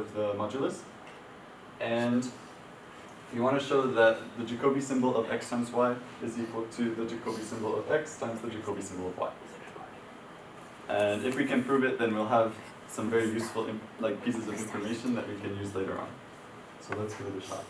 of the modulus. And you want to show that the Jacobi symbol of x times y is equal to the Jacobi symbol of x times the Jacobi symbol of y. And if we can prove it, then we'll have some very useful pieces of information that we can use later on. So let's give it a shot.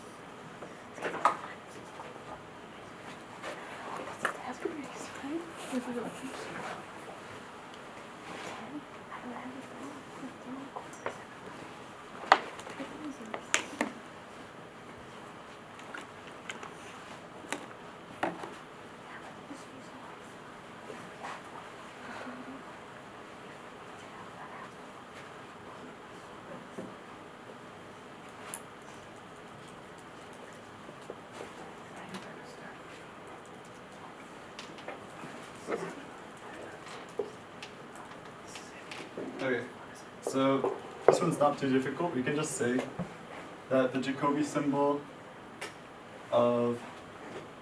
Okay, so this one's not too difficult. We can just say that the Jacobi symbol of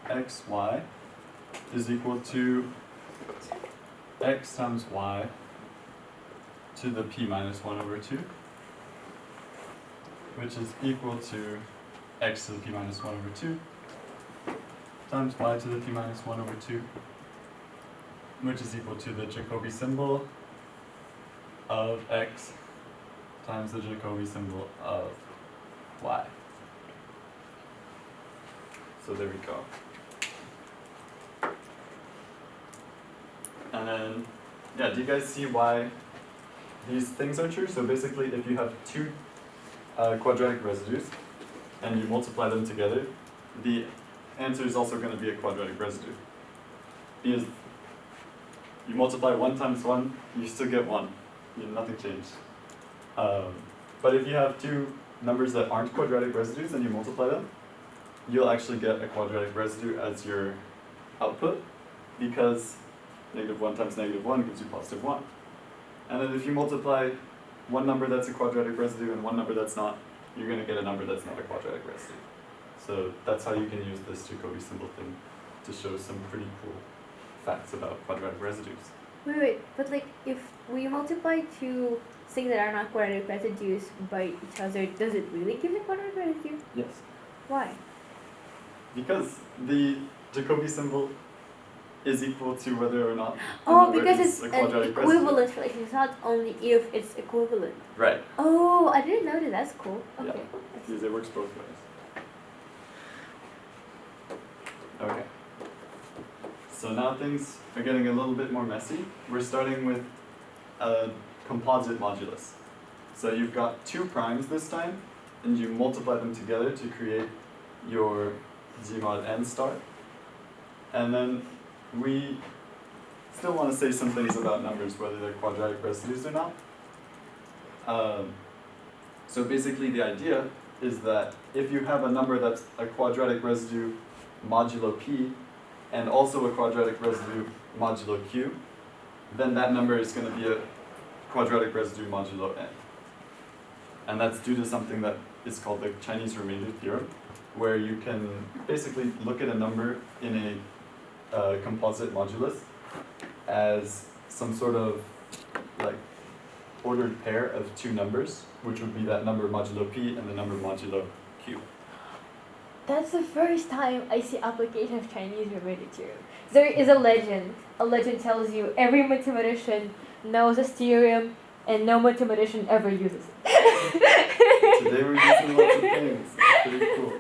xy is equal to x times y to the p minus 1 over 2, which is equal to x to the p minus 1 over 2 times y to the p minus 1 over 2, which is equal to the Jacobi symbol of x times the Jacobi symbol of y. So there we go. And then, yeah, do you guys see why these things are true? So basically, if you have two quadratic residues and you multiply them together, the answer is also going to be a quadratic residue. Because you multiply 1 times 1, you still get 1. Nothing changed. But if you have two numbers that aren't quadratic residues and you multiply them, you'll actually get a quadratic residue as your output, because -1 times -1 gives you +1. And then if you multiply one number that's a quadratic residue and one number that's not, you're going to get a number that's not a quadratic residue. So that's how you can use this Jacobi symbol thing to show some pretty cool facts about quadratic residues. Wait, but like if we multiply two things that are not quadratic residues by each other, does it really give a quadratic residue? Yes. Why? Because the Jacobi symbol is equal to whether or not because it's a an quadratic equivalent residue. relation. It's not only if it's equivalent. Right. Oh, I didn't know that. That's cool. Okay. Yeah. Because it works both ways. Okay. So now things are getting a little bit more messy. We're starting with a composite modulus. So you've got two primes this time, and you multiply them together to create your z mod n star. And then we still want to say some things about numbers, whether they're quadratic residues or not. So basically the idea is that if you have a number that's a quadratic residue modulo p, and also a quadratic residue modulo q, then that number is going to be a quadratic residue modulo n. And that's due to something that is called the Chinese remainder theorem, where you can basically look at a number in a composite modulus as some sort of like ordered pair of two numbers, which would be that number modulo p and the number modulo q. That's the first time I see application of Chinese remainder theorem. There is a legend. A legend tells you every mathematician knows this theorem and no mathematician ever uses it. Today we're using lots of things. It's pretty cool.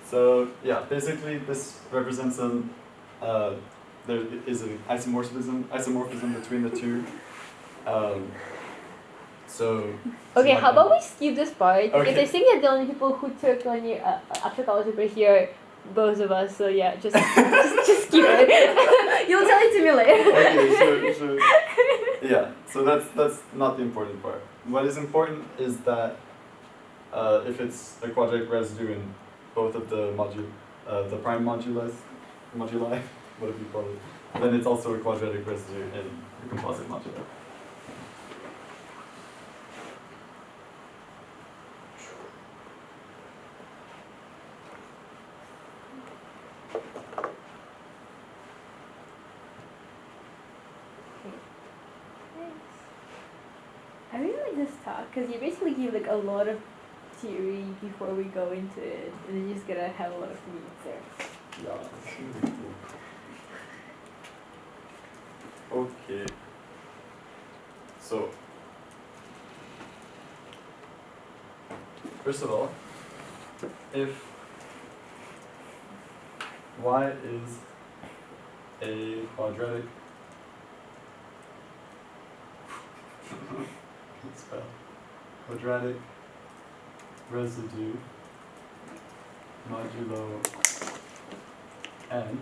So yeah, basically this represents there is an isomorphism between the two. Okay, how about we skip this part? Because Okay. I think that the only people who took on your abstract algebra here, both of us. So yeah, just skip it. You'll tell it to me later. Okay, sure. Yeah, so that's not the important part. What is important is that if it's a quadratic residue in both of the prime moduli, whatever you call it, then it's also a quadratic residue in the composite moduli. I really like this talk because you basically give like a lot of theory before we go into it, and then you're just gonna have a lot of meat there. Yeah, it's really cool. Okay. So, first of all, if y is a quadratic quadratic residue modulo n,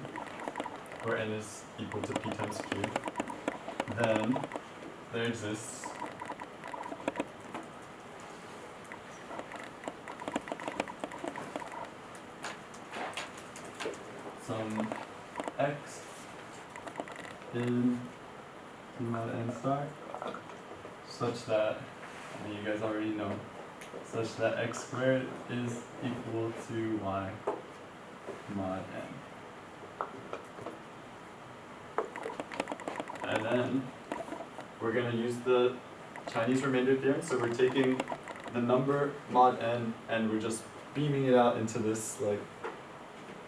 where n is equal to p times q, then there exists some x in p mod n star such that, and you guys already know, such that x squared is equal to y mod n. And then we're going to use the Chinese remainder theorem, so we're taking the number mod n and we're just beaming it out into this like